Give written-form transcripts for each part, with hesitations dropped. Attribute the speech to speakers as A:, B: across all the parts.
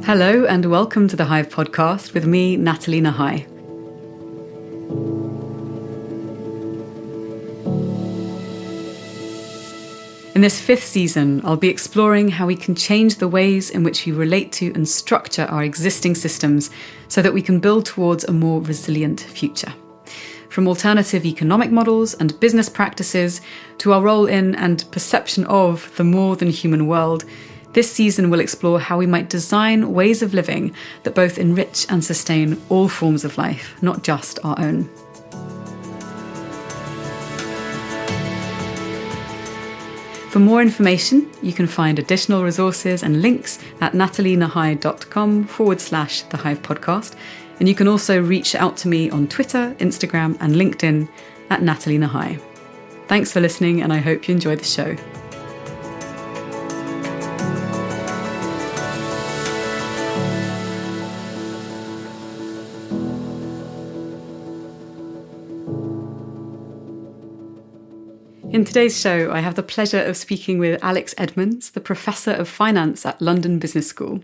A: Hello and welcome to the Hive podcast with me, Natalie Nahai. In this fifth season, I'll be exploring how we can change the ways in which we relate to and structure our existing systems so that we can build towards a more resilient future. From alternative economic models and business practices to our role in and perception of the more than human world, this season will explore how we might design ways of living that both enrich and sustain all forms of life, not just our own. For more information, you can find additional resources and links at natalienahai.com/The Hive Podcast. And you can also reach out to me on Twitter, Instagram, and LinkedIn at Natalie Nahai. Thanks for listening, and I hope you enjoy the show. In today's show, I have the pleasure of speaking with Alex Edmans, the Professor of Finance at London Business School.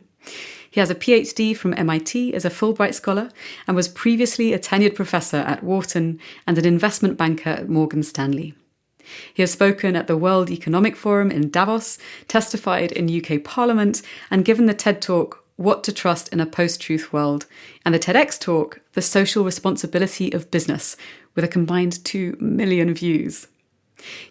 A: He has a PhD from MIT as a Fulbright Scholar and was previously a tenured professor at Wharton and an investment banker at Morgan Stanley. He has spoken at the World Economic Forum in Davos, testified in UK Parliament, and given the TED Talk, What to Trust in a Post-Truth World, and the TEDx talk, The Social Responsibility of Business, with a combined 2 million views.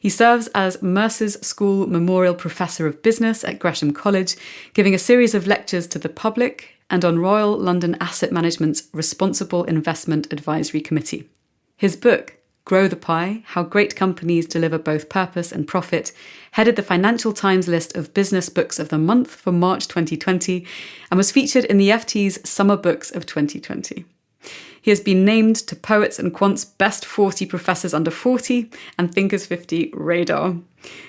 A: He serves as Mercers School Memorial Professor of Business at Gresham College, giving a series of lectures to the public and on Royal London Asset Management's Responsible Investment Advisory Committee. His book, Grow the Pie, How Great Companies Deliver Both Purpose and Profit, headed the Financial Times list of business books of the month for March 2020 and was featured in the FT's Summer Books of 2020. He has been named to Poets and Quants Best 40 Professors Under 40 and Thinkers50 Radar.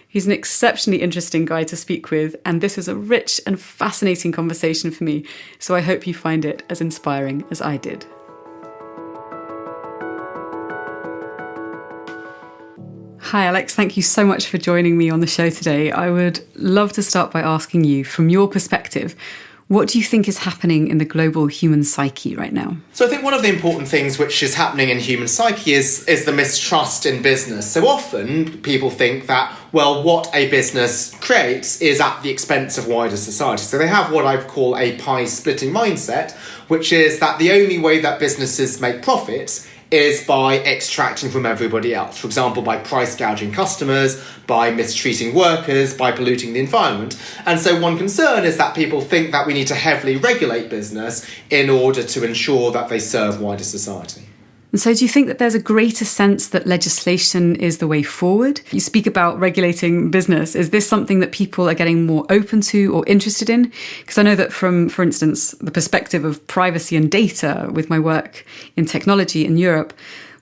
A: He's an exceptionally interesting guy to speak with, and this was a rich and fascinating conversation for me, so I hope you find it as inspiring as I did. Hi Alex, thank you so much for joining me on the show today. I would love to start by asking you, from your perspective, what do you think is happening in the global human psyche right now?
B: So I think one of the important things which is happening in human psyche is the mistrust in business. So often people think that, well, what a business creates is at the expense of wider society. So they have what I call a pie-splitting mindset, which is that the only way that businesses make profits is by extracting from everybody else. For example, by price gouging customers, by mistreating workers, by polluting the environment. And so one concern is that people think that we need to heavily regulate business in order to ensure that they serve wider society.
A: And so do you think that there's a greater sense that legislation is the way forward? You speak about regulating business. Is this something that people are getting more open to or interested in? Because I know that from, for instance, the perspective of privacy and data with my work in technology in Europe,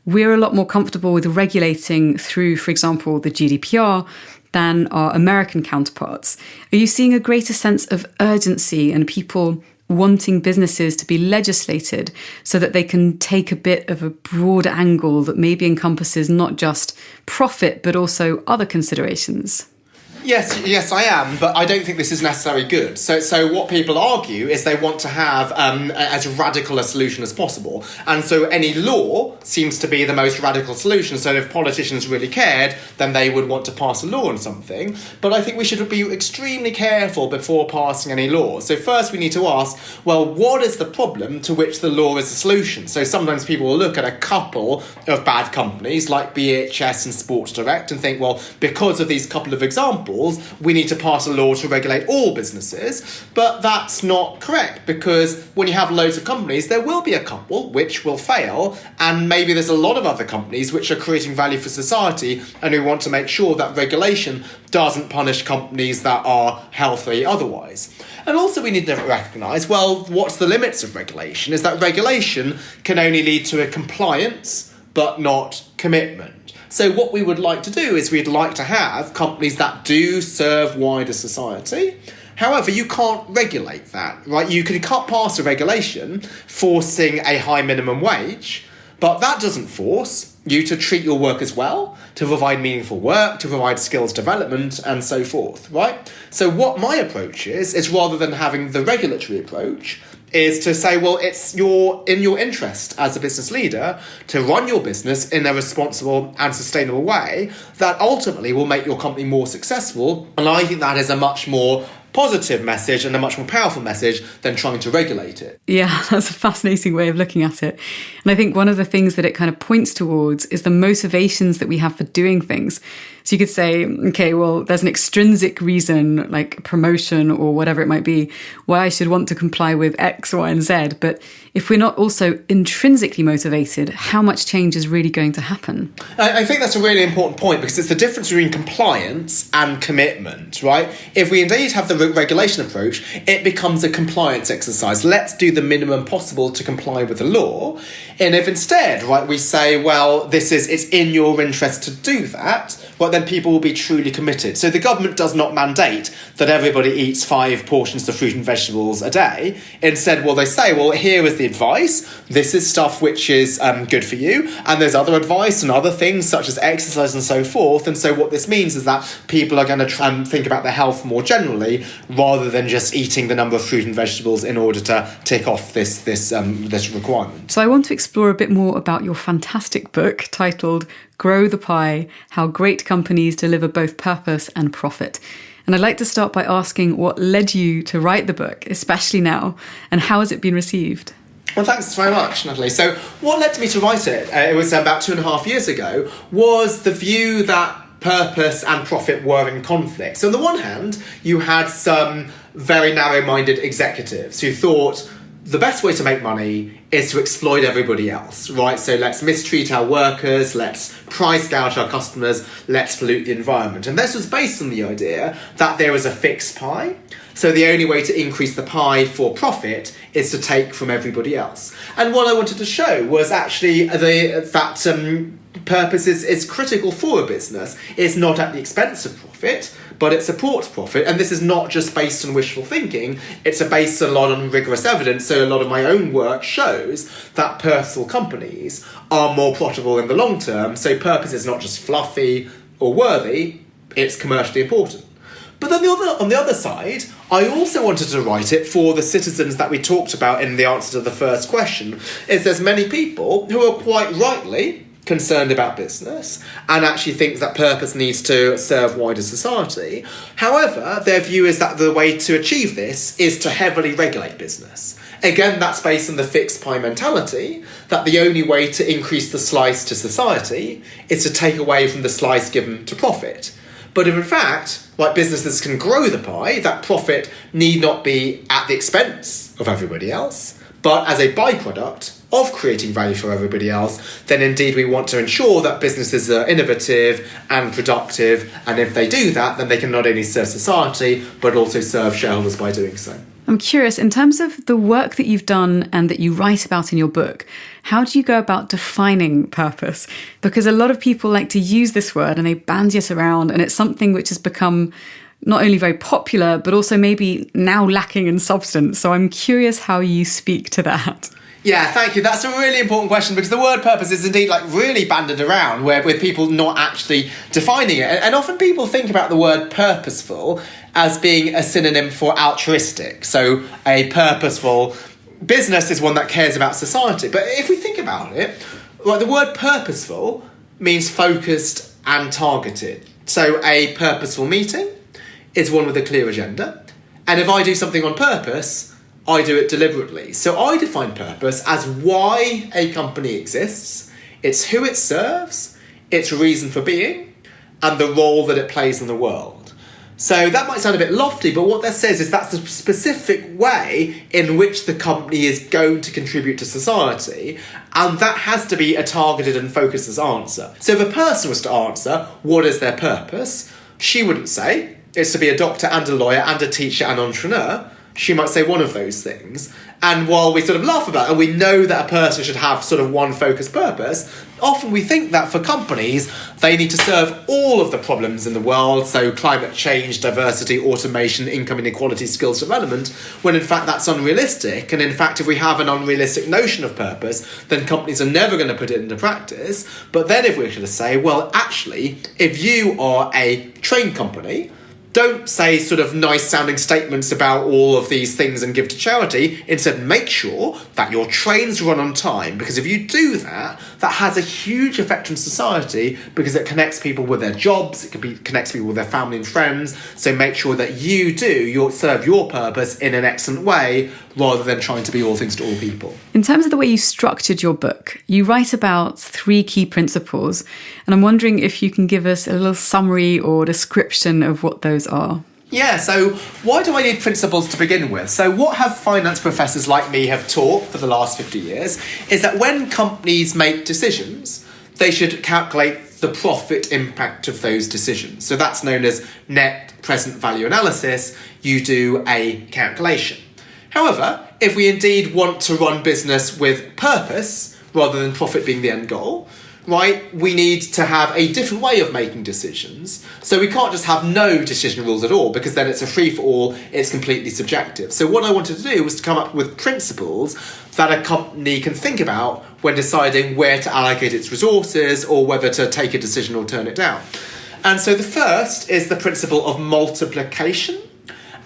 A: we're a lot more comfortable with regulating through, for example, the GDPR than our American counterparts. Are you seeing a greater sense of urgency and people wanting businesses to be legislated so that they can take a bit of a broader angle that maybe encompasses not just profit, but also other considerations?
B: Yes, I am, but I don't think this is necessarily good. So what people argue is they want to have as radical a solution as possible. And so any law seems to be the most radical solution. So if politicians really cared, then they would want to pass a law on something. But I think we should be extremely careful before passing any law. So first we need to ask, well, what is the problem to which the law is the solution? So sometimes people will look at a couple of bad companies like BHS and Sports Direct and think, well, because of these couple of examples, we need to pass a law to regulate all businesses. But that's not correct, because when you have loads of companies, there will be a couple which will fail, and maybe there's a lot of other companies which are creating value for society, and we want to make sure that regulation doesn't punish companies that are healthy otherwise. And also we need to recognise, well, what's the limits of regulation? Is that regulation can only lead to a compliance, but not commitment. So what we would like to do is we'd like to have companies that do serve wider society. However, you can't regulate that, right? You can pass a regulation forcing a high minimum wage, but that doesn't force you to treat your workers well. to provide meaningful work, to provide skills development, and so forth, right? So what my approach is rather than having the regulatory approach, is to say, well, it's in your interest as a business leader to run your business in a responsible and sustainable way that ultimately will make your company more successful. And I think that is a much more positive message and a much more powerful message than trying to regulate it.
A: Yeah, that's a fascinating way of looking at it. And I think one of the things that it kind of points towards is the motivations that we have for doing things. So you could say, okay, well, there's an extrinsic reason, like promotion or whatever it might be, why I should want to comply with X, Y, and Z. But if we're not also intrinsically motivated, how much change is really going to happen?
B: I think that's a really important point because it's the difference between compliance and commitment, right? If we indeed have the regulation approach, it becomes a compliance exercise. Let's do the minimum possible to comply with the law. And if instead, right, we say, well, it's in your interest to do that, well, then people will be truly committed. So the government does not mandate that everybody eats 5 portions of fruit and vegetables a day. Instead, well, they say, well, here is the advice. This is stuff which is good for you. And there's other advice and other things such as exercise and so forth. And so what this means is that people are going to try and think about their health more generally rather than just eating the number of fruit and vegetables in order to tick off this requirement.
A: So I want to explore a bit more about your fantastic book titled Grow the Pie, How Great Companies Deliver Both Purpose and Profit. And I'd like to start by asking what led you to write the book, especially now, and how has it been received?
B: Well, thanks very much, Natalie. So what led me to write it, it was about 2.5 years ago, was the view that purpose and profit were in conflict. So on the one hand, you had some very narrow-minded executives who thought the best way to make money is to exploit everybody else, right? So let's mistreat our workers, let's price gouge our customers, let's pollute the environment. And this was based on the idea that there was a fixed pie. So the only way to increase the pie for profit is to take from everybody else. And what I wanted to show was actually that purpose is critical for a business. It's not at the expense of profit, but it supports profit. And this is not just based on wishful thinking, it's based a lot on rigorous evidence. So a lot of my own work shows that purposeful companies are more profitable in the long term. So purpose is not just fluffy or worthy, it's commercially important. But then on the other side, I also wanted to write it for the citizens that we talked about in the answer to the first question, is there's many people who are quite rightly concerned about business and actually think that purpose needs to serve wider society. However, their view is that the way to achieve this is to heavily regulate business. Again, that's based on the fixed pie mentality, that the only way to increase the slice to society is to take away from the slice given to profit. But if in fact, like businesses can grow the pie, that profit need not be at the expense of everybody else, but as a byproduct of creating value for everybody else, then indeed we want to ensure that businesses are innovative and productive, and if they do that, then they can not only serve society, but also serve shareholders by doing so.
A: I'm curious, in terms of the work that you've done and that you write about in your book, how do you go about defining purpose? Because a lot of people like to use this word and they bandy it around, and it's something which has become not only very popular, but also maybe now lacking in substance. So I'm curious how you speak to that.
B: Yeah, thank you. That's a really important question because the word purpose is indeed really banded around with people not actually defining it. And often people think about the word purposeful as being a synonym for altruistic. So a purposeful business is one that cares about society. But if we think about it, the word purposeful means focused and targeted. So a purposeful meeting is one with a clear agenda. And if I do something on purpose, I do it deliberately. So I define purpose as why a company exists, it's who it serves, its reason for being, and the role that it plays in the world. So that might sound a bit lofty, but what that says is that's the specific way in which the company is going to contribute to society, and that has to be a targeted and focused answer. So if a person was to answer, what is their purpose? She wouldn't say, it's to be a doctor and a lawyer and a teacher and entrepreneur. she might say one of those things. And while we sort of laugh about it, and we know that a person should have sort of one focused purpose, often we think that for companies, they need to serve all of the problems in the world, so climate change, diversity, automation, income inequality, skills development, when in fact that's unrealistic. And in fact, if we have an unrealistic notion of purpose, then companies are never going to put it into practice. But then if we're going to say, well, actually, if you are a train company, don't say sort of nice sounding statements about all of these things and give to charity. Instead, make sure that your trains run on time, because if you do that, that has a huge effect on society because it connects people with their jobs, connects people with their family and friends. So make sure that you serve your purpose in an excellent way rather than trying to be all things to all people.
A: In terms of the way you structured your book, you write about 3 key principles, and I'm wondering if you can give us a little summary or description of what those are.
B: Yeah, so why do I need principles to begin with? So what have finance professors like me have taught for the last 50 years is that when companies make decisions, they should calculate the profit impact of those decisions. So that's known as net present value analysis. You do a calculation. However, if we indeed want to run business with purpose rather than profit being the end goal, right, we need to have a different way of making decisions. So we can't just have no decision rules at all, because then it's a free-for-all, it's completely subjective. So what I wanted to do was to come up with principles that a company can think about when deciding where to allocate its resources or whether to take a decision or turn it down. And so the first is the principle of multiplication.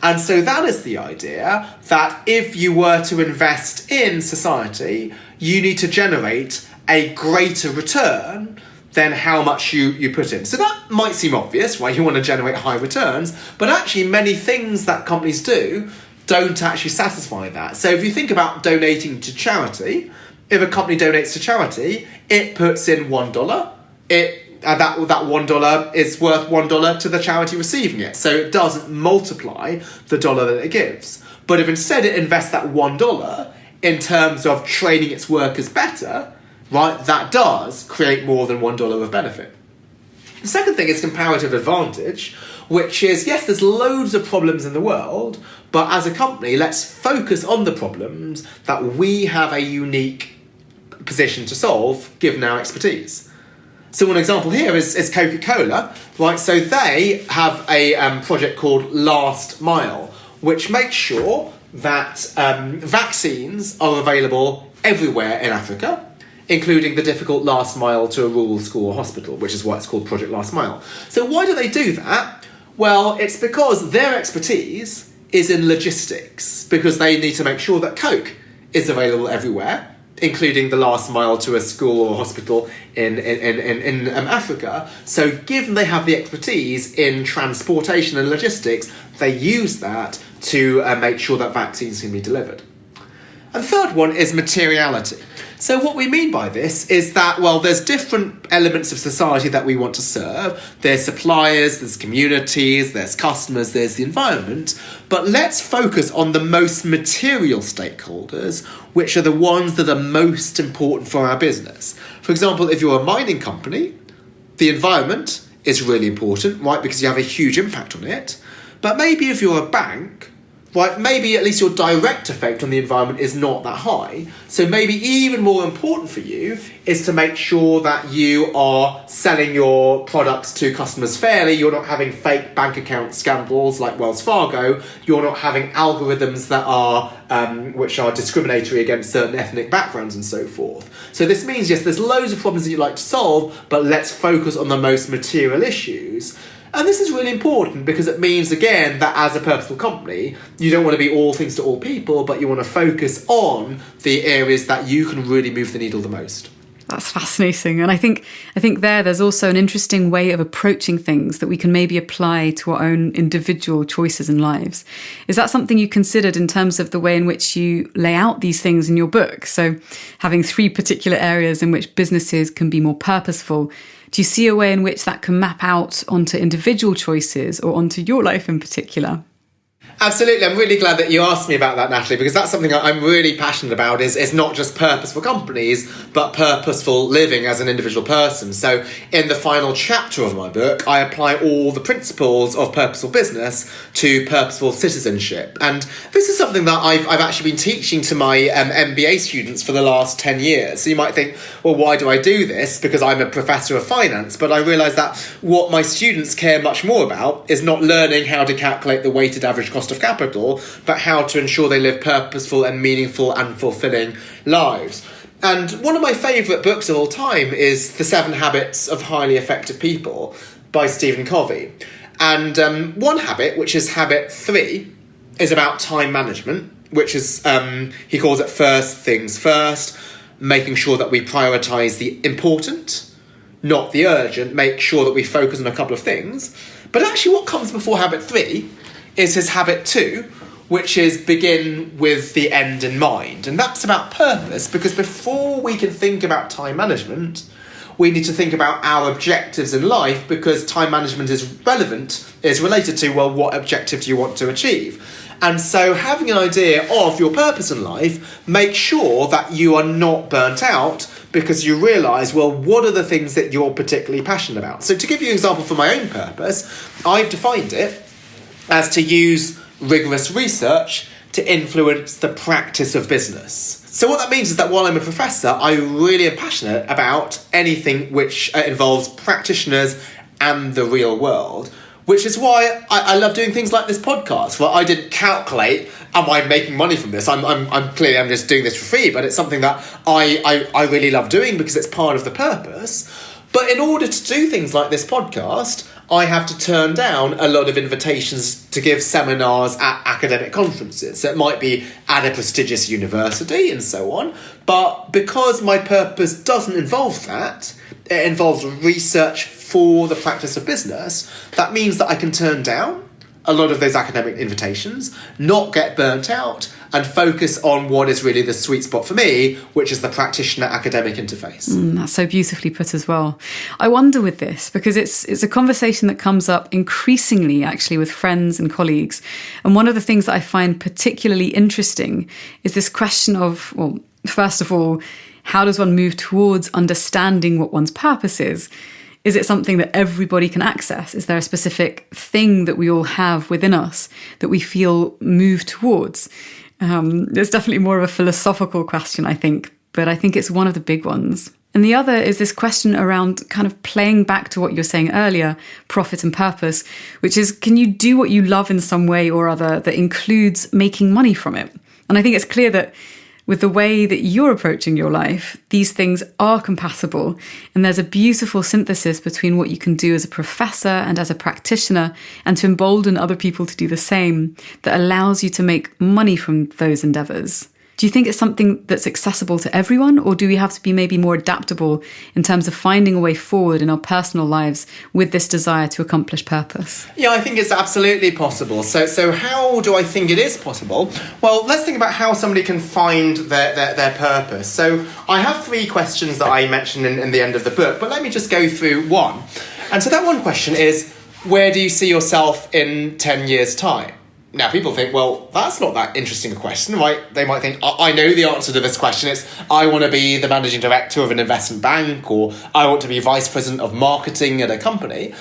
B: And so that is the idea that if you were to invest in society, you need to generate a greater return than how much you put in. So that might seem obvious, right? You want to generate high returns, but actually many things that companies do don't actually satisfy that. So if you think about donating to charity, if a company donates to charity, it puts in $1. That $1 is worth $1 to the charity receiving it. So it doesn't multiply the dollar that it gives. But if instead it invests that $1 in terms of training its workers better, right, that does create more than $1 of benefit. The second thing is comparative advantage, which is, yes, there's loads of problems in the world, but as a company, let's focus on the problems that we have a unique position to solve, given our expertise. So one example here is Coca-Cola, right? So they have a project called Last Mile, which makes sure that vaccines are available everywhere in Africa, including the difficult last mile to a rural school or hospital, which is why it's called Project Last Mile. So why do they do that? Well, it's because their expertise is in logistics, because they need to make sure that Coke is available everywhere, including the last mile to a school or hospital in Africa. So given they have the expertise in transportation and logistics, they use that to make sure that vaccines can be delivered. And the third one is materiality. So what we mean by this is that, well, there's different elements of society that we want to serve. There's suppliers, there's communities, there's customers, there's the environment. But let's focus on the most material stakeholders, which are the ones that are most important for our business. For example, if you're a mining company, the environment is really important, right, because you have a huge impact on it. But maybe if you're a bank, right, maybe at least your direct effect on the environment is not that high. So maybe even more important for you is to make sure that you are selling your products to customers fairly. You're not having fake bank account scandals like Wells Fargo. You're not having algorithms that are which are discriminatory against certain ethnic backgrounds and so forth. So this means, yes, there's loads of problems that you'd like to solve, but let's focus on the most material issues. And this is really important because it means, again, that as a purposeful company, you don't want to be all things to all people, but you want to focus on the areas that you can really move the needle the most.
A: That's fascinating. And I think there's also an interesting way of approaching things that we can maybe apply to our own individual choices and lives. Is that something you considered in terms of the way in which you lay out these things in your book? So having 3 particular areas in which businesses can be more purposeful. Do you see a way in which that can map out onto individual choices or onto your life in particular?
B: Absolutely. I'm really glad that you asked me about that, Natalie, because that's something I'm really passionate about is not just purposeful companies, but purposeful living as an individual person. So in the final chapter of my book, I apply all the principles of purposeful business to purposeful citizenship. And this is something that I've actually been teaching to my MBA students for the last 10 years. So you might think, well, why do I do this? Because I'm a professor of finance. But I realise that what my students care much more about is not learning how to calculate the weighted average cost of capital, but how to ensure they live purposeful and meaningful and fulfilling lives. And one of my favourite books of all time is The 7 Habits of Highly Effective People by Stephen Covey. And one habit, which is habit 3, is about time management, which is, he calls it first things first, making sure that we prioritise the important, not the urgent, make sure that we focus on a couple of things. But actually what comes before habit 3 is his habit 2, which is begin with the end in mind. And that's about purpose, because before we can think about time management, we need to think about our objectives in life, because time management is related to, well, what objective do you want to achieve? And so having an idea of your purpose in life, make sure that you are not burnt out, because you realise, well, what are the things that you're particularly passionate about? So to give you an example for my own purpose, I've defined it as to use rigorous research to influence the practice of business. So what that means is that while I'm a professor, I really am passionate about anything which involves practitioners and the real world, which is why I love doing things like this podcast, where I didn't calculate, am I making money from this? I'm just doing this for free, but it's something that I really love doing because it's part of the purpose. But in order to do things like this podcast, I have to turn down a lot of invitations to give seminars at academic conferences. So it might be at a prestigious university and so on. But because my purpose doesn't involve that, it involves research for the practice of business, that means that I can turn down a lot of those academic invitations, not get burnt out, and focus on what is really the sweet spot for me, which is the practitioner-academic interface.
A: That's so beautifully put as well. I wonder with this, because it's a conversation that comes up increasingly, actually, with friends and colleagues. And one of the things that I find particularly interesting is this question of, well, first of all, how does one move towards understanding what one's purpose is? Is it something that everybody can access? Is there a specific thing that we all have within us that we feel move towards? It's definitely more of a philosophical question, I think, but I think it's one of the big ones. And the other is this question around kind of playing back to what you were saying earlier, profit and purpose, which is, can you do what you love in some way or other that includes making money from it? And I think it's clear that with the way that you're approaching your life, these things are compatible. And there's a beautiful synthesis between what you can do as a professor and as a practitioner, and to embolden other people to do the same, that allows you to make money from those endeavours. Do you think it's something that's accessible to everyone, or do we have to be maybe more adaptable in terms of finding a way forward in our personal lives with this desire to accomplish purpose?
B: Yeah, I think it's absolutely possible. So how do I think it is possible? Well, let's think about how somebody can find their purpose. So I have 3 questions that I mentioned in the end of the book, but let me just go through one. And so that one question is, where do you see yourself in 10 years' time? Now, people think, well, that's not that interesting a question, right? They might think, I know the answer to this question. It's, I want to be the managing director of an investment bank, or I want to be vice president of marketing at a company.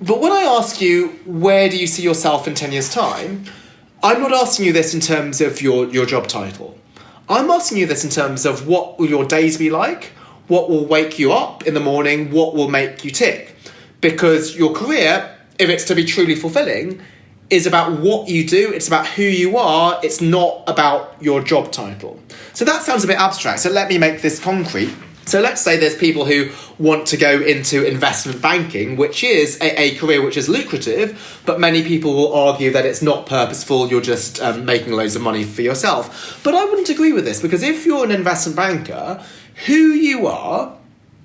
B: But when I ask you, where do you see yourself in 10 years' time? I'm not asking you this in terms of your job title. I'm asking you this in terms of what will your days be like, what will wake you up in the morning, what will make you tick. Because your career, if it's to be truly fulfilling, is about what you do, it's about who you are, it's not about your job title. So that sounds a bit abstract, so let me make this concrete. So let's say there's people who want to go into investment banking, which is a career which is lucrative, but many people will argue that it's not purposeful, you're just making loads of money for yourself. But I wouldn't agree with this, because if you're an investment banker, who you are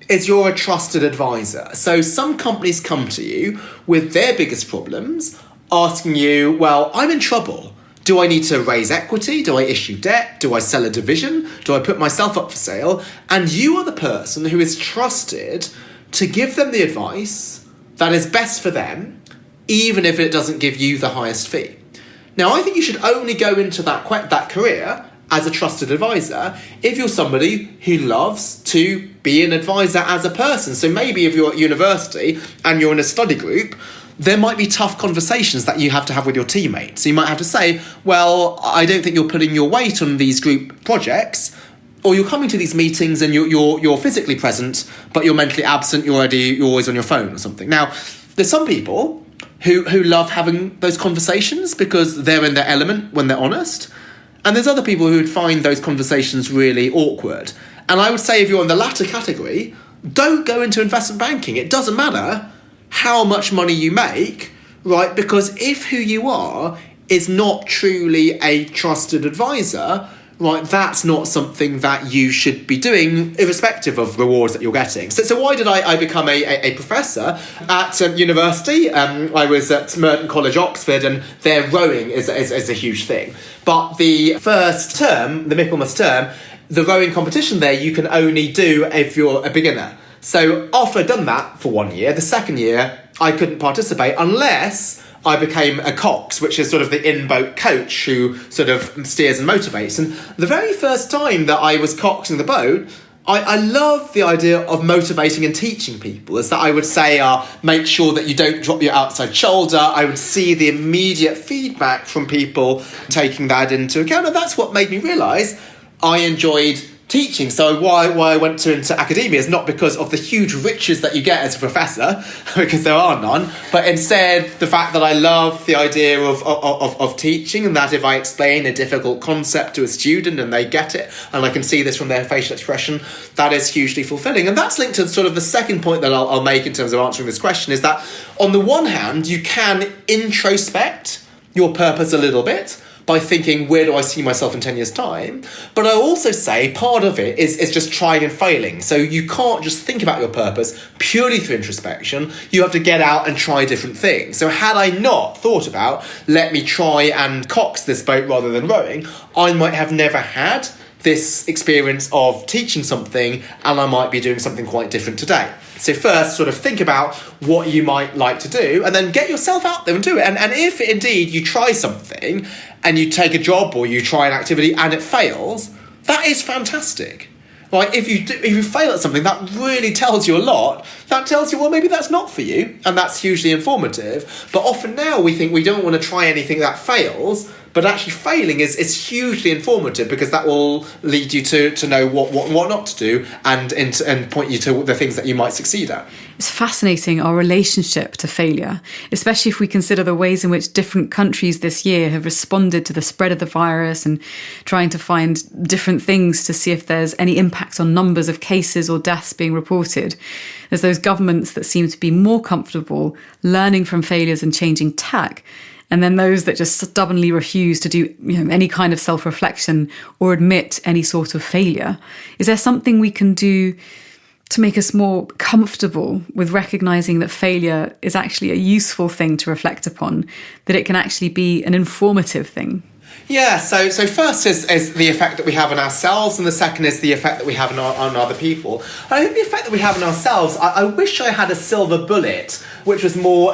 B: is you're a trusted advisor. So some companies come to you with their biggest problems, asking you, well, I'm in trouble. Do I need to raise equity? Do I issue debt? Do I sell a division? Do I put myself up for sale? And you are the person who is trusted to give them the advice that is best for them, even if it doesn't give you the highest fee. Now, I think you should only go into that career as a trusted advisor if you're somebody who loves to be an advisor as a person. So maybe if you're at university and you're in a study group, there might be tough conversations that you have to have with your teammates. So you might have to say, well, I don't think you're putting your weight on these group projects, or you're coming to these meetings and you're physically present, but you're mentally absent, you're always on your phone or something. Now, there's some people who love having those conversations because they're in their element when they're honest. And there's other people who would find those conversations really awkward. And I would say if you're in the latter category, don't go into investment banking. It doesn't matter how much money you make, right? Because if who you are is not truly a trusted advisor, right, that's not something that you should be doing, irrespective of rewards that you're getting. So why did I become a professor at university? I was at Mercers College, Oxford, and their rowing is a huge thing. But the first term, the Michaelmas term, the rowing competition there, you can only do if you're a beginner. So after I'd done that for 1 year, the second year, I couldn't participate unless I became a cox, which is sort of the in-boat coach who sort of steers and motivates. And the very first time that I was coxing the boat, I love the idea of motivating and teaching people. Is that I would say, make sure that you don't drop your outside shoulder. I would see the immediate feedback from people taking that into account. And that's what made me realise I enjoyed teaching. So why I went into academia is not because of the huge riches that you get as a professor, because there are none, but instead the fact that I love the idea of teaching, and that if I explain a difficult concept to a student and they get it, and I can see this from their facial expression, that is hugely fulfilling. And that's linked to sort of the second point that I'll make in terms of answering this question, is that on the one hand, you can introspect your purpose a little bit by thinking, where do I see myself in 10 years' time? But I also say part of it is just trying and failing. So you can't just think about your purpose purely through introspection. You have to get out and try different things. So had I not thought about, let me try and cox this boat rather than rowing, I might have never had this experience of teaching something, and I might be doing something quite different today. So first, sort of think about what you might like to do, and then get yourself out there and do it. And if indeed you try something, and you take a job or you try an activity and it fails, that is fantastic. Right? If you fail at something, that really tells you a lot. That tells you, well, maybe that's not for you, and that's hugely informative. But often now we think we don't want to try anything that fails, but actually failing is hugely informative, because that will lead you to know what not to do and point you to the things that you might succeed at.
A: It's fascinating, our relationship to failure, especially if we consider the ways in which different countries this year have responded to the spread of the virus and trying to find different things to see if there's any impact on numbers of cases or deaths being reported. There's those governments that seem to be more comfortable learning from failures and changing tack, and then those that just stubbornly refuse to do any kind of self-reflection or admit any sort of failure. Is there something we can do to make us more comfortable with recognising that failure is actually a useful thing to reflect upon, that it can actually be an informative thing?
B: Yeah, so first is the effect that we have on ourselves, and the second is the effect that we have on other people. And I think the effect that we have on ourselves, I wish I had a silver bullet, which was more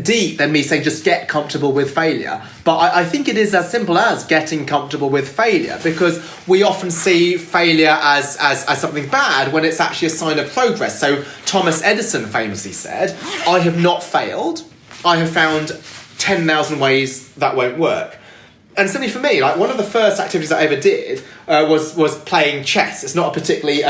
B: deep than me saying just get comfortable with failure. But I think it is as simple as getting comfortable with failure, because we often see failure as something bad when it's actually a sign of progress. So Thomas Edison famously said, I have not failed, I have found 10,000 ways that won't work. And certainly for me, like one of the first activities I ever did was playing chess. It's not a particularly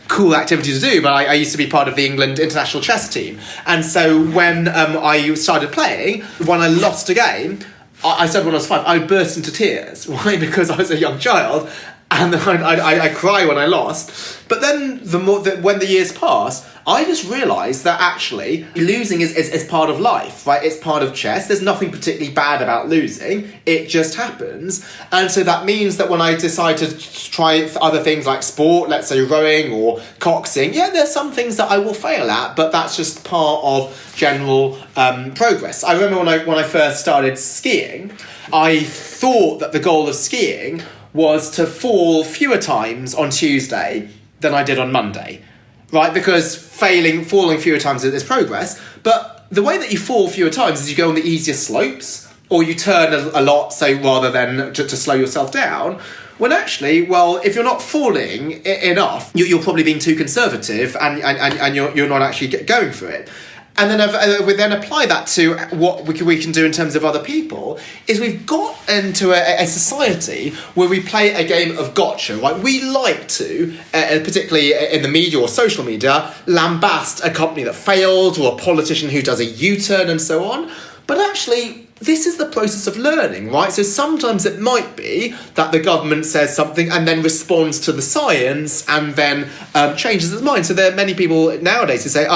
B: cool activity to do, but I used to be part of the England international chess team. And so when I started playing, when I lost a game, I started when I was 5, I would burst into tears. Why? Because I was a young child, and I cry when I lost. But then when the years passed, I just realised that actually losing is part of life, right? It's part of chess. There's nothing particularly bad about losing. It just happens. And so that means that when I decide to try other things like sport, let's say rowing or coxing, yeah, there's some things that I will fail at, but that's just part of general progress. I remember when I first started skiing, I thought that the goal of skiing was to fall fewer times on Tuesday than I did on Monday. Right, because falling fewer times is progress, but the way that you fall fewer times is you go on the easiest slopes, or you turn a lot, so rather than to slow yourself down. When actually, well, if you're not falling enough, you're probably being too conservative and you're not actually going for it. And then we then apply that to what we can do in terms of other people, is we've got into a society where we play a game of gotcha, right? We like to, particularly in the media or social media, lambast a company that failed or a politician who does a U-turn and so on. But actually, this is the process of learning, right? So sometimes it might be that the government says something and then responds to the science and then changes its mind. So there are many people nowadays who say,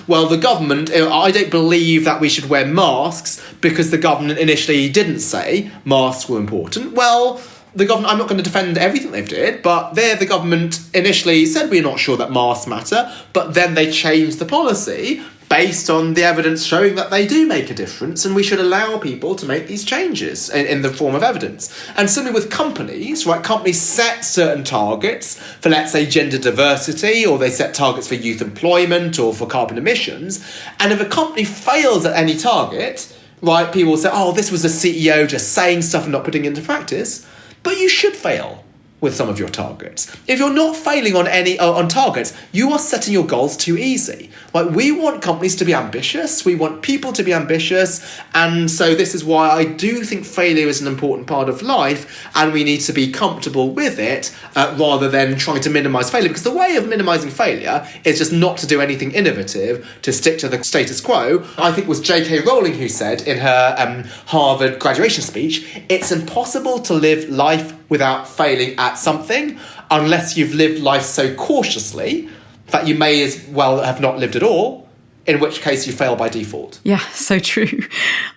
B: well, the government, I don't believe that we should wear masks because the government initially didn't say masks were important. Well, the government, I'm not going to defend everything they've did, but the government initially said we're not sure that masks matter, but then they changed the policy based on the evidence showing that they do make a difference, and we should allow people to make these changes in the form of evidence. And similarly with companies, right? Companies set certain targets for, let's say, gender diversity, or they set targets for youth employment or for carbon emissions. And if a company fails at any target, right, people will say, this was a CEO just saying stuff and not putting it into practice. But you should fail with some of your targets. If you're not failing on targets, you are setting your goals too easy. Like, we want companies to be ambitious, we want people to be ambitious, and so this is why I do think failure is an important part of life, and we need to be comfortable with it rather than trying to minimise failure, because the way of minimising failure is just not to do anything innovative, to stick to the status quo. I think it was J.K. Rowling who said in her Harvard graduation speech, it's impossible to live life without failing at something unless you've lived life so cautiously that you may as well have not lived at all, in which case you fail by default.
A: Yeah, so true.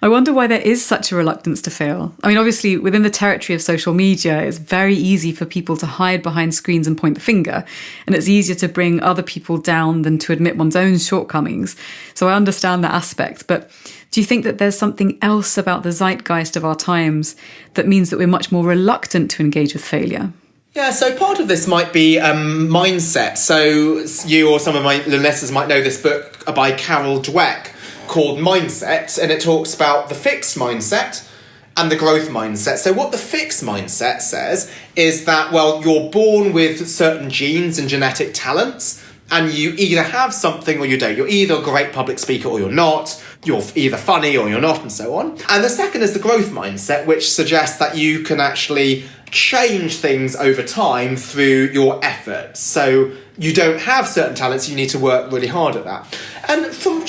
A: I wonder why there is such a reluctance to fail. I mean, obviously, within the territory of social media, it's very easy for people to hide behind screens and point the finger, and it's easier to bring other people down than to admit one's own shortcomings. So I understand that aspect, but do you think that there's something else about the zeitgeist of our times that means that we're much more reluctant to engage with failure?
B: Yeah, so part of this might be mindset. So you or some of my listeners might know this book by Carol Dweck called Mindset, and it talks about the fixed mindset and the growth mindset. So what the fixed mindset says is that, well, you're born with certain genes and genetic talents, and you either have something or you don't. You're either a great public speaker or you're not. You're either funny or you're not, and so on. And the second is the growth mindset, which suggests that you can actually change things over time through your efforts. So you don't have certain talents, you need to work really hard at that. And from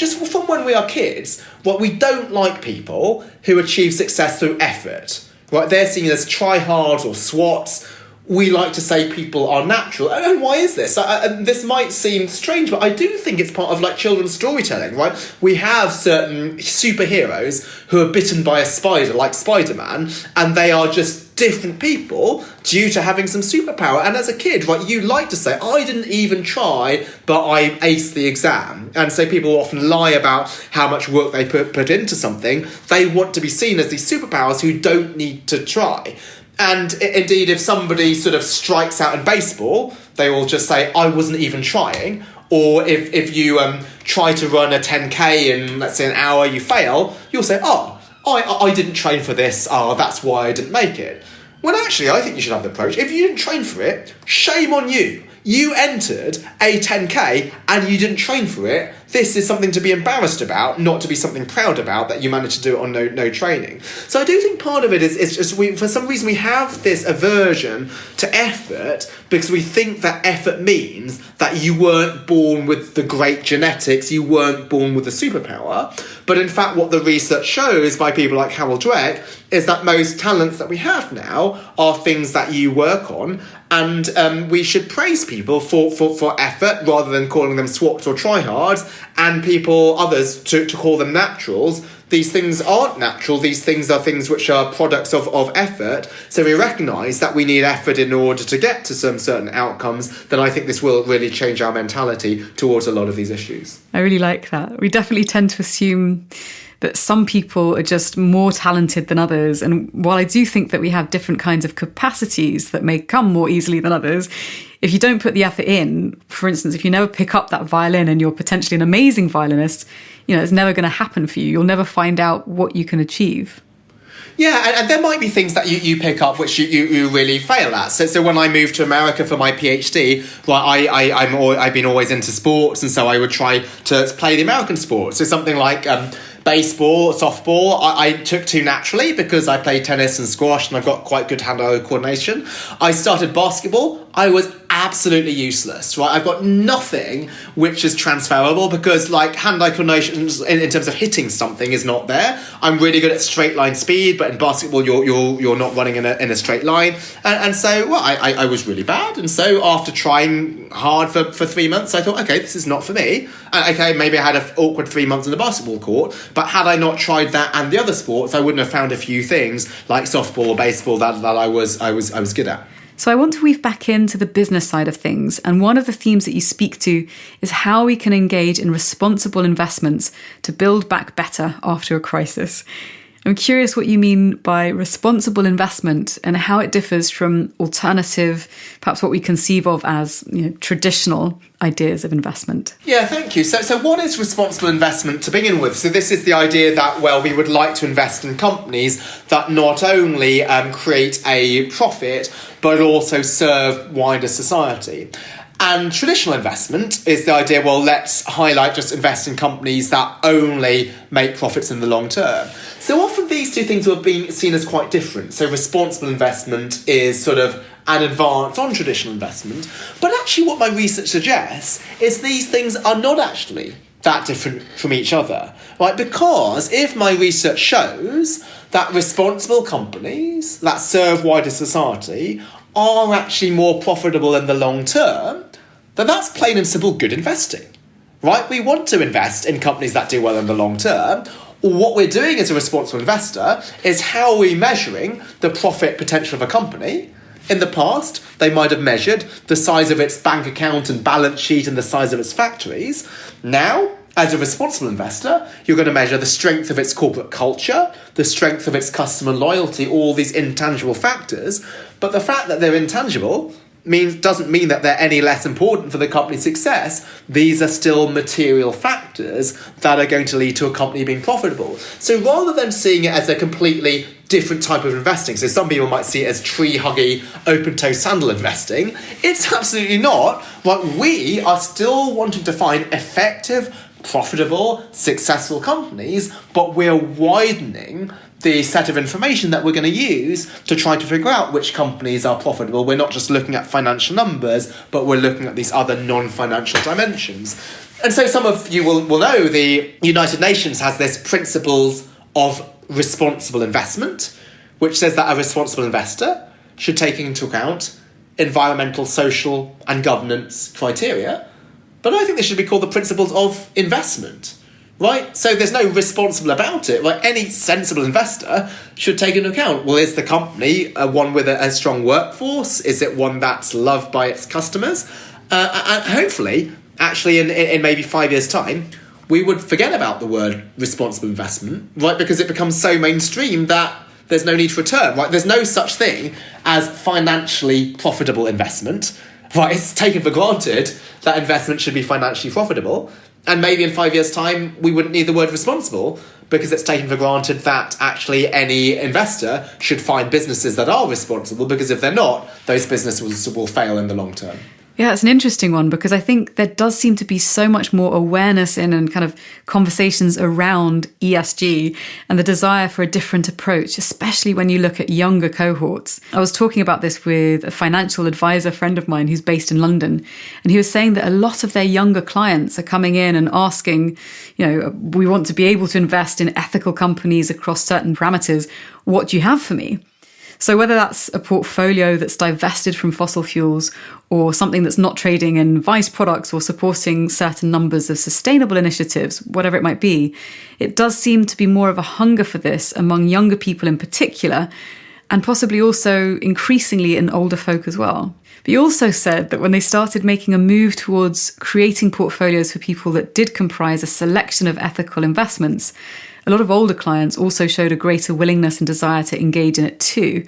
B: when we are kids, we don't like people who achieve success through effort. Right? They're seen as try-hards or swats. We like to say people are natural. And why is this? This might seem strange, but I do think it's part of children's storytelling, right? We have certain superheroes who are bitten by a spider, like Spider-Man, and they are just different people due to having some superpower. And as a kid, right, you like to say, I didn't even try, but I aced the exam. And so people often lie about how much work they put into something. They want to be seen as these superpowers who don't need to try. And indeed, if somebody sort of strikes out in baseball, they will just say, I wasn't even trying. Or if you try to run a 10K in, let's say, an hour, you fail, you'll say, I didn't train for this. That's why I didn't make it. When actually, I think you should have the approach. If you didn't train for it, shame on you. You entered a 10K and you didn't train for it. This is something to be embarrassed about, not to be something proud about that you managed to do it on no training. So I do think part of it is just for some reason we have this aversion to effort because we think that effort means that you weren't born with the great genetics, you weren't born with the superpower. But in fact, what the research shows by people like Carol Dweck is that most talents that we have now are things that you work on, and we should praise people for effort rather than calling them swats or tryhards, and others to call them naturals. These things aren't natural. These things are things which are products of effort. So we recognise that we need effort in order to get to some certain outcomes. Then I think this will really change our mentality towards a lot of these issues.
A: I really like that. We definitely tend to assume that some people are just more talented than others. And while I do think that we have different kinds of capacities that may come more easily than others, if you don't put the effort in, for instance, if you never pick up that violin and you're potentially an amazing violinist, it's never going to happen for you. You'll never find out what you can achieve.
B: Yeah, and there might be things that you pick up which you really fail at. So when I moved to America for my PhD, I've been always into sports, and so I would try to play the American sports. So something like baseball, softball, I took to naturally because I played tennis and squash and I've got quite good hand-eye coordination. I started basketball. I was absolutely useless, right? I've got nothing which is transferable because like hand-eye coordination in terms of hitting something is not there. I'm really good at straight line speed, but in basketball you're not running in a straight line. And so, well, I was really bad. And so after trying hard for 3 months, I thought, okay, this is not for me. Okay, maybe I had an awkward 3 months on the basketball court, but had I not tried that and the other sports, I wouldn't have found a few things like softball or baseball that I was good at.
A: So I want to weave back into the business side of things. And one of the themes that you speak to is how we can engage in responsible investments to build back better after a crisis. I'm curious what you mean by responsible investment and how it differs from alternative, perhaps what we conceive of as traditional ideas of investment.
B: Yeah, thank you. So what is responsible investment to begin with? So this is the idea that, well, we would like to invest in companies that not only create a profit, but also serve wider society. And traditional investment is the idea, well, let's just invest in companies that only make profits in the long term. So often these two things are being seen as quite different. So responsible investment is sort of an advance on traditional investment. But actually what my research suggests is these things are not actually that different from each other, right? Because if my research shows that responsible companies that serve wider society are actually more profitable in the long term, then that's plain and simple good investing, right? We want to invest in companies that do well in the long term. What we're doing as a responsible investor is how are we measuring the profit potential of a company. In the past, they might have measured the size of its bank account and balance sheet and the size of its factories. Now, as a responsible investor, you're going to measure the strength of its corporate culture, the strength of its customer loyalty, all these intangible factors. But the fact that they're intangible doesn't mean that they're any less important for the company's success. These are still material factors that are going to lead to a company being profitable. So rather than seeing it as a completely different type of investing, so some people might see it as tree-huggy, open-toe sandal investing, it's absolutely not. But we are still wanting to find effective, profitable, successful companies, but we're widening the set of information that we're going to use to try to figure out which companies are profitable. We're not just looking at financial numbers, but we're looking at these other non-financial dimensions. And so some of you will know the United Nations has this principles of responsible investment, which says that a responsible investor should take into account environmental, social, and governance criteria. But I think they should be called the principles of investment. Right? So there's no responsible about it. Like any sensible investor should take into account, well, is the company one with a strong workforce? Is it one that's loved by its customers? And hopefully, actually, in maybe 5 years' time, we would forget about the word responsible investment, right? Because it becomes so mainstream that there's no need for a term, right? There's no such thing as financially profitable investment, right? It's taken for granted that investment should be financially profitable. And maybe in 5 years' time, we wouldn't need the word responsible because it's taken for granted that actually any investor should find businesses that are responsible, because if they're not, those businesses will fail in the long term.
A: Yeah, it's an interesting one because I think there does seem to be so much more awareness in and kind of conversations around ESG and the desire for a different approach, especially when you look at younger cohorts. I was talking about this with a financial advisor friend of mine who's based in London, and he was saying that a lot of their younger clients are coming in and asking, we want to be able to invest in ethical companies across certain parameters. What do you have for me? So whether that's a portfolio that's divested from fossil fuels or something that's not trading in vice products or supporting certain numbers of sustainable initiatives, whatever it might be, it does seem to be more of a hunger for this among younger people in particular, and possibly also increasingly in older folk as well. But you also said that when they started making a move towards creating portfolios for people that did comprise a selection of ethical investments, a lot of older clients also showed a greater willingness and desire to engage in it too.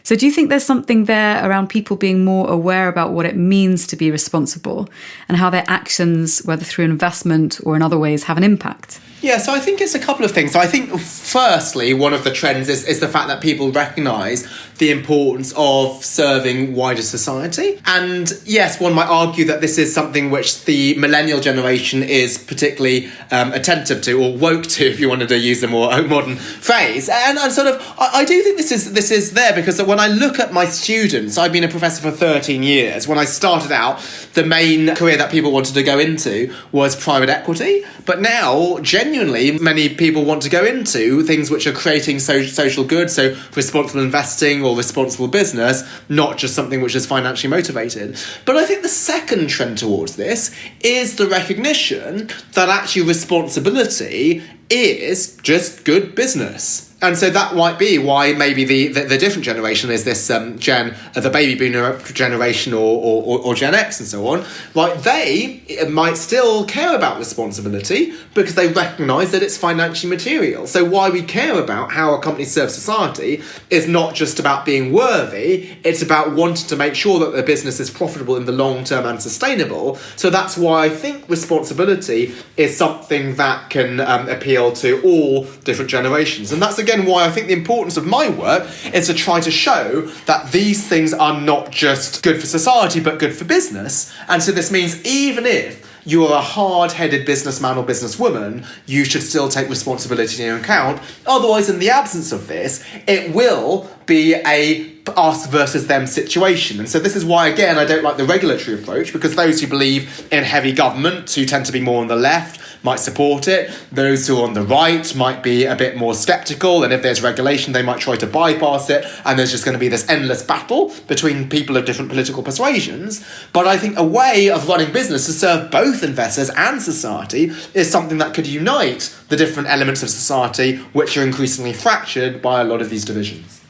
A: So do you think there's something there around people being more aware about what it means to be responsible and how their actions, whether through investment or in other ways, have an impact?
B: Yeah, so I think it's a couple of things. So I think, firstly, one of the trends is the fact that people recognise the importance of serving wider society. And yes, one might argue that this is something which the millennial generation is particularly attentive to, or woke to, if you wanted to use a more modern phrase. And sort of, I do think this is there, because when I look at my students, I've been a professor for 13 years. When I started out, the main career that people wanted to go into was private equity. But now, genuinely, many people want to go into things which are creating social good, so responsible investing or responsible business, not just something which is financially motivated. But I think the second trend towards this is the recognition that actually responsibility is just good business. And so that might be why maybe the different generation is this the baby boomer generation or Gen X and so on. Right, they might still care about responsibility because they recognise that it's financially material. So why we care about how a company serves society is not just about being worthy, it's about wanting to make sure that the business is profitable in the long term and sustainable. So that's why I think responsibility is something that can appeal to all different generations. And that's again why I think the importance of my work is to try to show that these things are not just good for society but good for business. And so this means even if you are a hard-headed businessman or businesswoman, you should still take responsibility into account. Otherwise, in the absence of this, it will be a us versus them situation. And so this is why, again, I don't like the regulatory approach, because those who believe in heavy government, who tend to be more on the left, might support it. Those who are on the right might be a bit more sceptical, and if there's regulation, they might try to bypass it, and there's just going to be this endless battle between people of different political persuasions. But I think a way of running business to serve both investors and society is something that could unite the different elements of society, which are increasingly fractured by a lot of these divisions.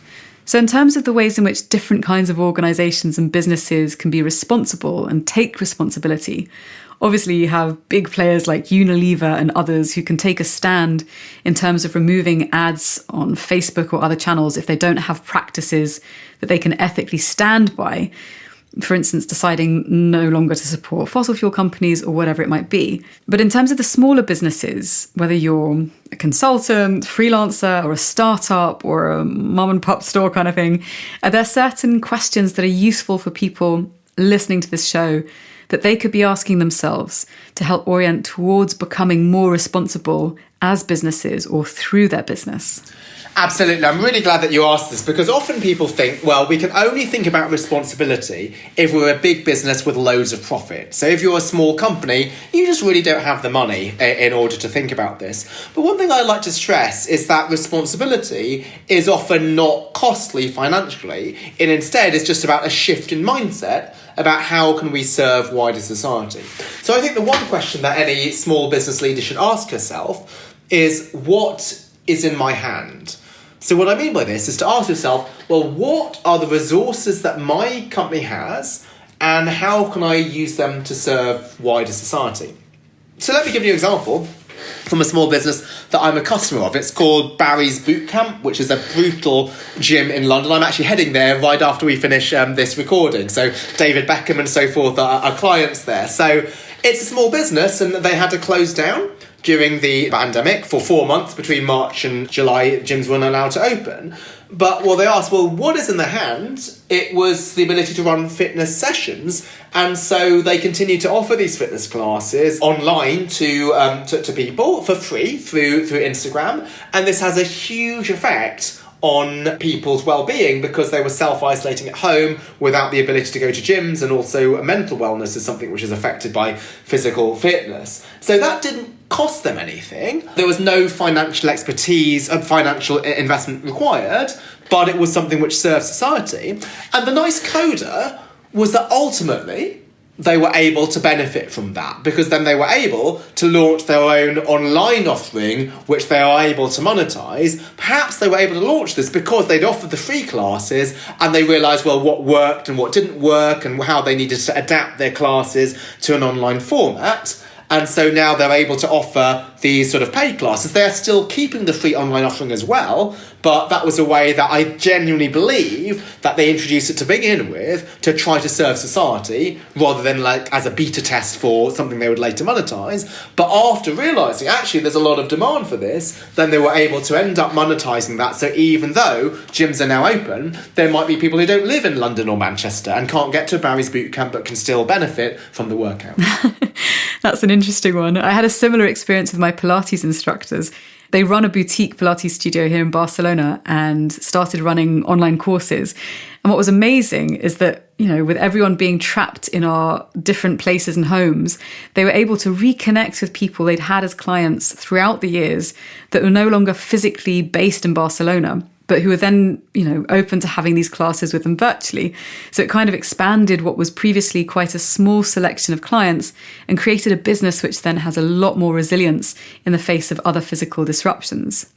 A: So in terms of the ways in which different kinds of organisations and businesses can be responsible and take responsibility, obviously you have big players like Unilever and others who can take a stand in terms of removing ads on Facebook or other channels if they don't have practices that they can ethically stand by. For instance, deciding no longer to support fossil fuel companies or whatever it might be. But in terms of the smaller businesses, whether you're a consultant, freelancer, or a startup, or a mum and pop store kind of thing, are there certain questions that are useful for people listening to this show that they could be asking themselves to help orient towards becoming more responsible as businesses or through their business?
B: Absolutely. I'm really glad that you asked this, because often people think, well, we can only think about responsibility if we're a big business with loads of profit. So if you're a small company, you just really don't have the money in order to think about this. But one thing I'd like to stress is that responsibility is often not costly financially. It instead is just about a shift in mindset about how can we serve wider society. So I think the one question that any small business leader should ask herself is, what is in my hand? So what I mean by this is to ask yourself, well, what are the resources that my company has, and how can I use them to serve wider society? So let me give you an example from a small business that I'm a customer of. It's called Barry's Boot Camp, which is a brutal gym in London. I'm actually heading there right after we finish this recording. So David Beckham and so forth are clients there. So it's a small business, and they had to close down during the pandemic for 4 months. Between March and July, gyms weren't allowed to open. But they asked, well, what is in the hand? It was the ability to run fitness sessions. And so they continue to offer these fitness classes online to people for free through Instagram. And this has a huge effect on people's well-being, because they were self-isolating at home without the ability to go to gyms, and also mental wellness is something which is affected by physical fitness. So that didn't cost them anything. There was no financial expertise and financial investment required, but it was something which served society. And the nice coda was that ultimately they were able to benefit from that, because then they were able to launch their own online offering, which they are able to monetize. Perhaps they were able to launch this because they'd offered the free classes, and they realized, well, what worked and what didn't work, and how they needed to adapt their classes to an online format. And so now they're able to offer these sort of paid classes, they're still keeping the free online offering as well, but that was a way that I genuinely believe that they introduced it to begin with to try to serve society rather than like as a beta test for something they would later monetize. But after realizing actually there's a lot of demand for this, then they were able to end up monetizing that. So even though gyms are now open, there might be people who don't live in London or Manchester and can't get to Barry's bootcamp but can still benefit from the workout.
A: That's an interesting one. I had a similar experience with my Pilates instructors. They run a boutique Pilates studio here in Barcelona and started running online courses. And what was amazing is that, with everyone being trapped in our different places and homes, they were able to reconnect with people they'd had as clients throughout the years that were no longer physically based in Barcelona, but who were then, open to having these classes with them virtually. So it kind of expanded what was previously quite a small selection of clients and created a business which then has a lot more resilience in the face of other physical disruptions.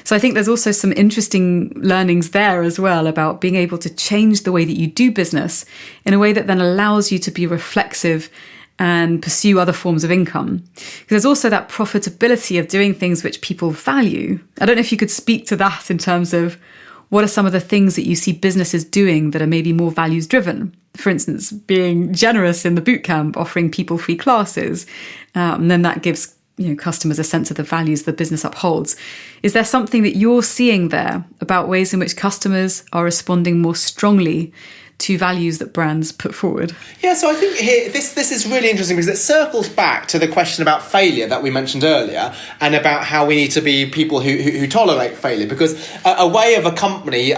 A: So I think there's also some interesting learnings there as well about being able to change the way that you do business in a way that then allows you to be reflexive and pursue other forms of income. Because there's also that profitability of doing things which people value. I don't know if you could speak to that in terms of what are some of the things that you see businesses doing that are maybe more values driven? For instance, being generous in the bootcamp, offering people free classes, and then that gives customers a sense of the values the business upholds. Is there something that you're seeing there about ways in which customers are responding more strongly to values that brands put forward?
B: Yeah, so I think here this is really interesting because it circles back to the question about failure that we mentioned earlier and about how we need to be people who tolerate failure, because a way of a company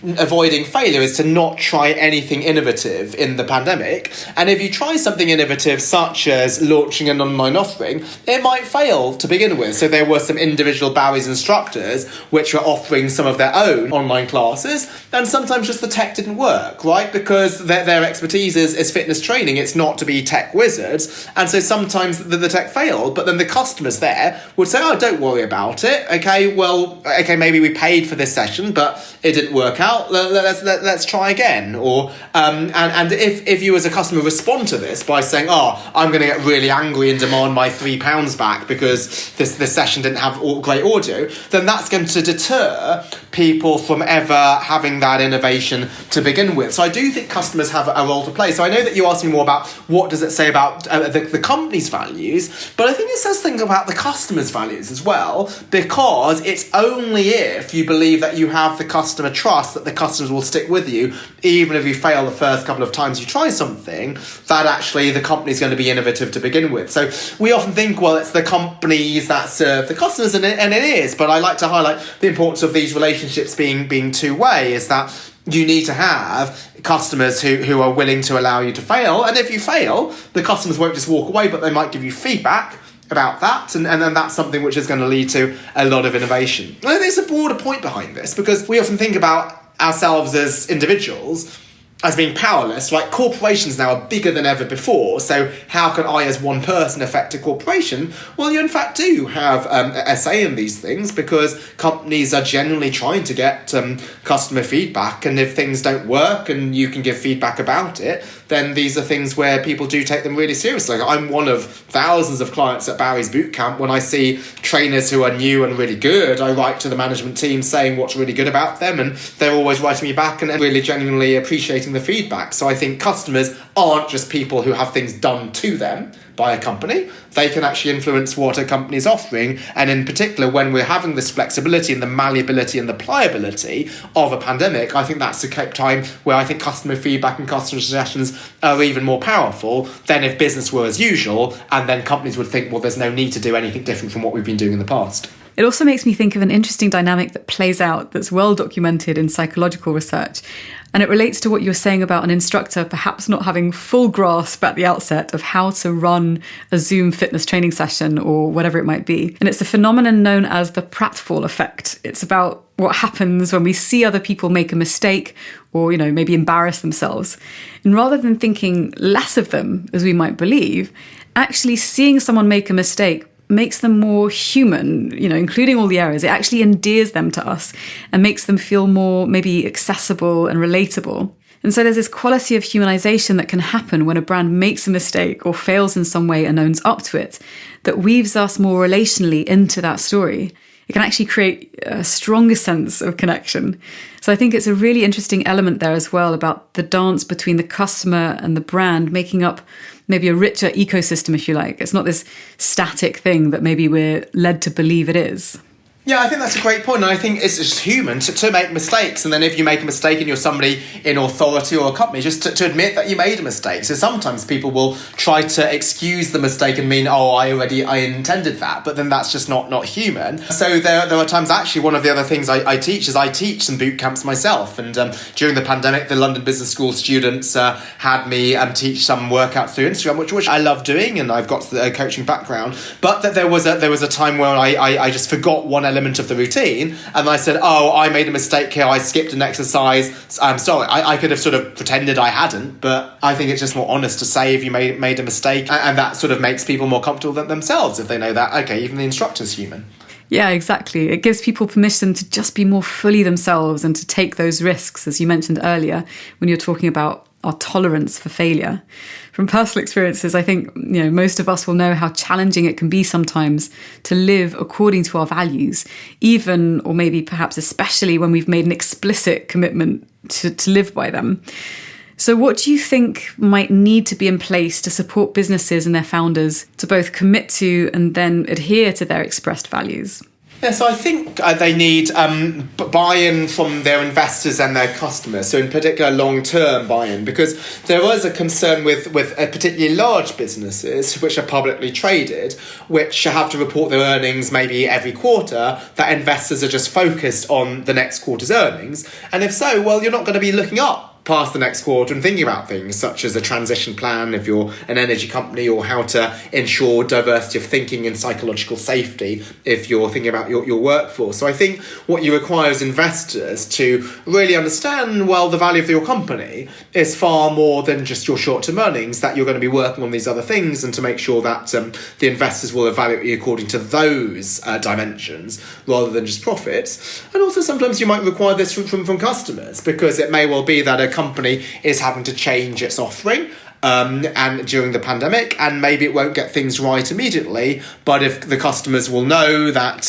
B: avoiding failure is to not try anything innovative in the pandemic. And if you try something innovative such as launching an online offering, it might fail to begin with. So there were some individual Barry's instructors which were offering some of their own online classes, and sometimes just the tech didn't work, right? Because their expertise is fitness training. It's not to be tech wizards. And so sometimes the tech failed, but then the customers there would say, oh, don't worry about it. Okay, maybe we paid for this session, but it didn't work out. Let's try again. Or and if you as a customer respond to this by saying, oh, I'm going to get really angry and demand my £3 back because this session didn't have great audio, then that's going to deter people from ever having that innovation to begin with. So I do think customers have a role to play. So I know that you asked me more about what does it say about the company's values, but I think it says things about the customer's values as well, because it's only if you believe that you have the customer trust that the customers will stick with you, even if you fail the first couple of times you try something, that actually the company's going to be innovative to begin with. So we often think, well, it's the companies that serve the customers, and it is, but I like to highlight the importance of these relationships being two-way, is that you need to have customers who are willing to allow you to fail. And if you fail, the customers won't just walk away, but they might give you feedback about that. And then that's something which is going to lead to a lot of innovation. And I think there's a broader point behind this, because we often think about ourselves as individuals as being powerless, right? Corporations now are bigger than ever before. So how can I as one person affect a corporation? Well, you in fact do have a say in these things, because companies are generally trying to get customer feedback. And if things don't work and you can give feedback about it, then these are things where people do take them really seriously. I'm one of thousands of clients at Barry's Bootcamp. When I see trainers who are new and really good, I write to the management team saying what's really good about them, and they're always writing me back and really genuinely appreciating the feedback. So I think customers aren't just people who have things done to them by a company. They can actually influence what a company is offering, and in particular when we're having this flexibility and the malleability and the pliability of a pandemic, I think that's the time where I think customer feedback and customer suggestions are even more powerful than if business were as usual, and then companies would think, well, there's no need to do anything different from what we've been doing in the past.
A: It also makes me think of an interesting dynamic that plays out that's well documented in psychological research. And it relates to what you were saying about an instructor perhaps not having full grasp at the outset of how to run a Zoom fitness training session or whatever it might be. And it's a phenomenon known as the pratfall effect. It's about what happens when we see other people make a mistake or, maybe embarrass themselves. And rather than thinking less of them, as we might believe, actually seeing someone make a mistake makes them more human, including all the errors. It actually endears them to us and makes them feel more maybe accessible and relatable. And so there's this quality of humanization that can happen when a brand makes a mistake or fails in some way and owns up to it, that weaves us more relationally into that story. It can actually create a stronger sense of connection. So I think it's a really interesting element there as well about the dance between the customer and the brand, making up maybe a richer ecosystem, if you like. It's not this static thing that maybe we're led to believe it is.
B: Yeah, I think that's a great point. And I think it's just human to make mistakes. And then if you make a mistake and you're somebody in authority or a company, just to admit that you made a mistake. So sometimes people will try to excuse the mistake and mean, I intended that. But then that's just not human. So there are times, actually, one of the other things I teach is I teach some boot camps myself. And during the pandemic, the London Business School students had me teach some workouts through Instagram, which I love doing. And I've got the coaching background. But that there was a time where I just forgot one element of the routine, and I said, I made a mistake here, I skipped an exercise, I'm sorry. I could have sort of pretended I hadn't, but I think it's just more honest to say if you made a mistake, and that sort of makes people more comfortable than themselves if they know that, okay, even the instructor's human.
A: Yeah, exactly. It gives people permission to just be more fully themselves and to take those risks, as you mentioned earlier, when you're talking about our tolerance for failure. From personal experiences, I think most of us will know how challenging it can be sometimes to live according to our values, even or maybe perhaps especially when we've made an explicit commitment to live by them. So what do you think might need to be in place to support businesses and their founders to both commit to and then adhere to their expressed values?
B: Yeah, so I think they need buy-in from their investors and their customers, so in particular long-term buy-in, because there was a concern with particularly large businesses which are publicly traded, which have to report their earnings maybe every quarter, that investors are just focused on the next quarter's earnings. And if so, well, you're not going to be looking up past the next quarter and thinking about things such as a transition plan if you're an energy company, or how to ensure diversity of thinking and psychological safety if you're thinking about your workforce. So I think what you require as investors to really understand, well, the value of your company is far more than just your short-term earnings, that you're going to be working on these other things, and to make sure that the investors will evaluate you according to those dimensions rather than just profits. And also sometimes you might require this from customers, because it may well be that a company is having to change its offering and during the pandemic, and maybe it won't get things right immediately, but if the customers will know that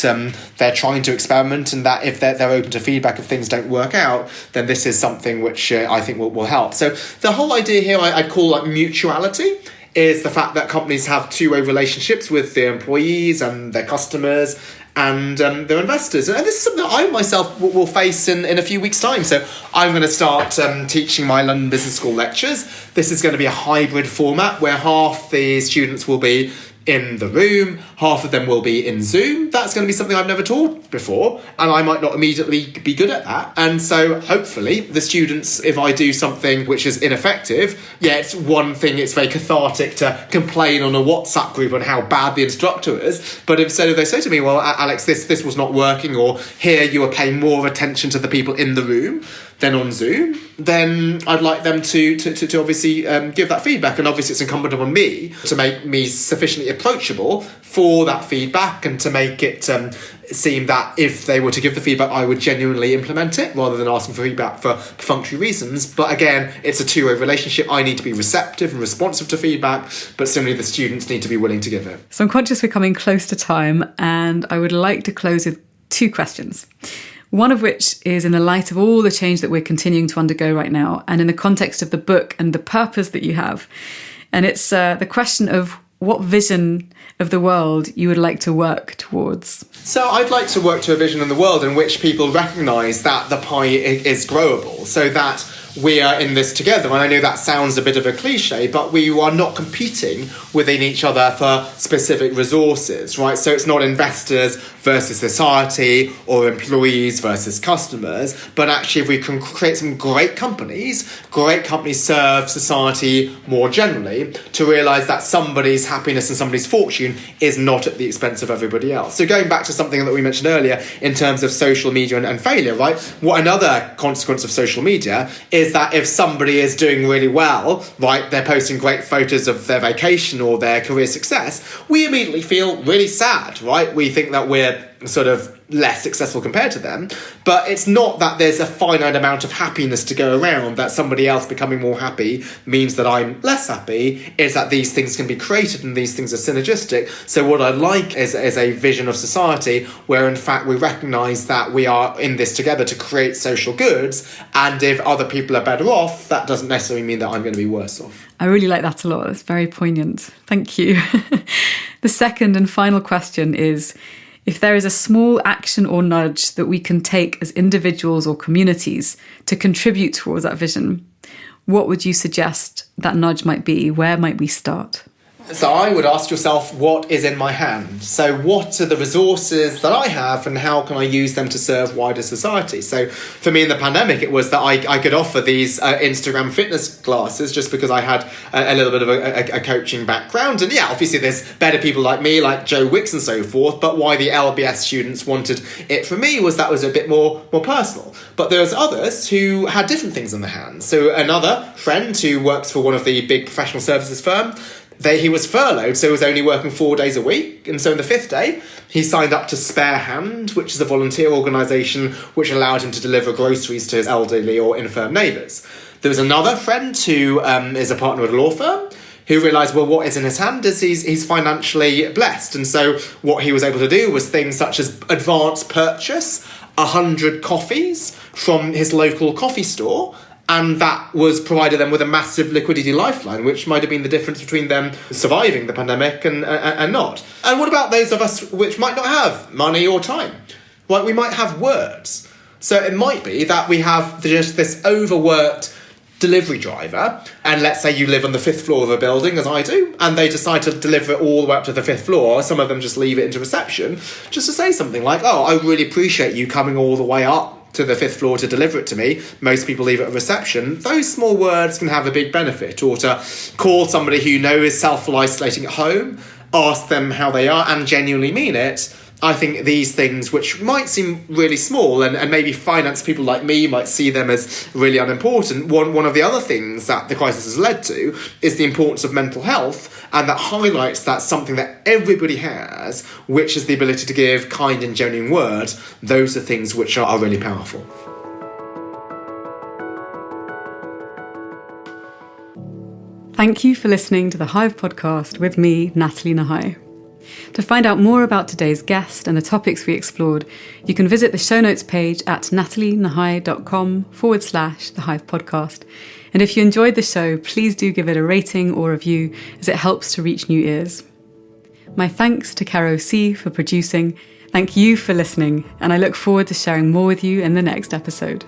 B: they're trying to experiment, and that if they're open to feedback if things don't work out, then this is something which I think will help. So the whole idea here I'd call like mutuality, is the fact that companies have two-way relationships with their employees and their customers and their investors. And this is something that I myself will face in a few weeks' time. So I'm going to start teaching my London Business School lectures. This is going to be a hybrid format where half the students will be in the room, half of them will be in Zoom. That's going to be something I've never taught before, and I might not immediately be good at that. And so hopefully the students, if I do something which is ineffective, it's one thing, it's very cathartic to complain on a WhatsApp group on how bad the instructor is, but if they say to me, well, Alex, this was not working, or here you are paying more attention to the people in the room than on Zoom, then I'd like them to obviously give that feedback. And obviously it's incumbent upon me to make me sufficiently approachable for that feedback, and to make it seem that if they were to give the feedback, I would genuinely implement it rather than asking for feedback for perfunctory reasons. But again, it's a two-way relationship. I need to be receptive and responsive to feedback, but similarly the students need to be willing to give it.
A: So I'm conscious we're coming close to time, and I would like to close with two questions. One of which is in the light of all the change that we're continuing to undergo right now, and in the context of the book and the purpose that you have. And it's the question of what vision of the world you would like to work towards.
B: So I'd like to work to a vision in the world in which people recognise that the pie is growable, so that we are in this together. And I know that sounds a bit of a cliche, but we are not competing within each other for specific resources, right? So it's not investors versus society or employees versus customers, but actually if we can create some great companies serve society more generally, to realise that somebody's happiness and somebody's fortune is not at the expense of everybody else. So going back to something that we mentioned earlier in terms of social media and failure, right? What another consequence of social media is that if somebody is doing really well, right, they're posting great photos of their vacation or their career success, we immediately feel really sad, right? We think that we're sort of less successful compared to them. But it's not that there's a finite amount of happiness to go around, that somebody else becoming more happy means that I'm less happy. It's that these things can be created and these things are synergistic. So what I like is a vision of society where in fact we recognise that we are in this together to create social goods, and if other people are better off, that doesn't necessarily mean that I'm going to be worse off.
A: I really like that a lot. It's very poignant. Thank you. The second and final question is, if there is a small action or nudge that we can take as individuals or communities to contribute towards that vision, what would you suggest that nudge might be? Where might we start?
B: So I would ask yourself, what is in my hand? So what are the resources that I have and how can I use them to serve wider society? So for me in the pandemic, it was that I could offer these Instagram fitness classes just because I had a little bit of a coaching background. And yeah, obviously there's better people like me, like Joe Wicks and so forth. But why the LBS students wanted it from me was that was a bit more personal. But there's others who had different things on their hands. So another friend who works for one of the big professional services firms, he was furloughed, so he was only working 4 days a week. And so on the 5th day, he signed up to Spare Hand, which is a volunteer organisation which allowed him to deliver groceries to his elderly or infirm neighbours. There was another friend who is a partner at a law firm who realised, well, what is in his hand is he's financially blessed. And so what he was able to do was things such as advance purchase 100 coffees from his local coffee store. And that was provided them with a massive liquidity lifeline, which might have been the difference between them surviving the pandemic and not. And what about those of us which might not have money or time? Well, we might have words. So it might be that we have just this overworked delivery driver, and let's say you live on the 5th floor of a building, as I do, and they decide to deliver it all the way up to the 5th floor. Some of them just leave it into reception, just to say something like, oh, I really appreciate you coming all the way up to the 5th floor to deliver it to me. Most people leave it at reception. Those small words can have a big benefit. Or to call somebody who you know is self-isolating at home, ask them how they are and genuinely mean it. I think these things, which might seem really small and maybe finance people like me might see them as really unimportant, one of the other things that the crisis has led to is the importance of mental health, and that highlights that something that everybody has, which is the ability to give kind and genuine words. Those are things which are really powerful.
A: Thank you for listening to the Hive podcast with me, Natalie Nahai. To find out more about today's guest and the topics we explored, you can visit the show notes page at natalienahai.com/The Hive podcast. And if you enjoyed the show, please do give it a rating or review, as it helps to reach new ears. My thanks to Caro C for producing. Thank you for listening, and I look forward to sharing more with you in the next episode.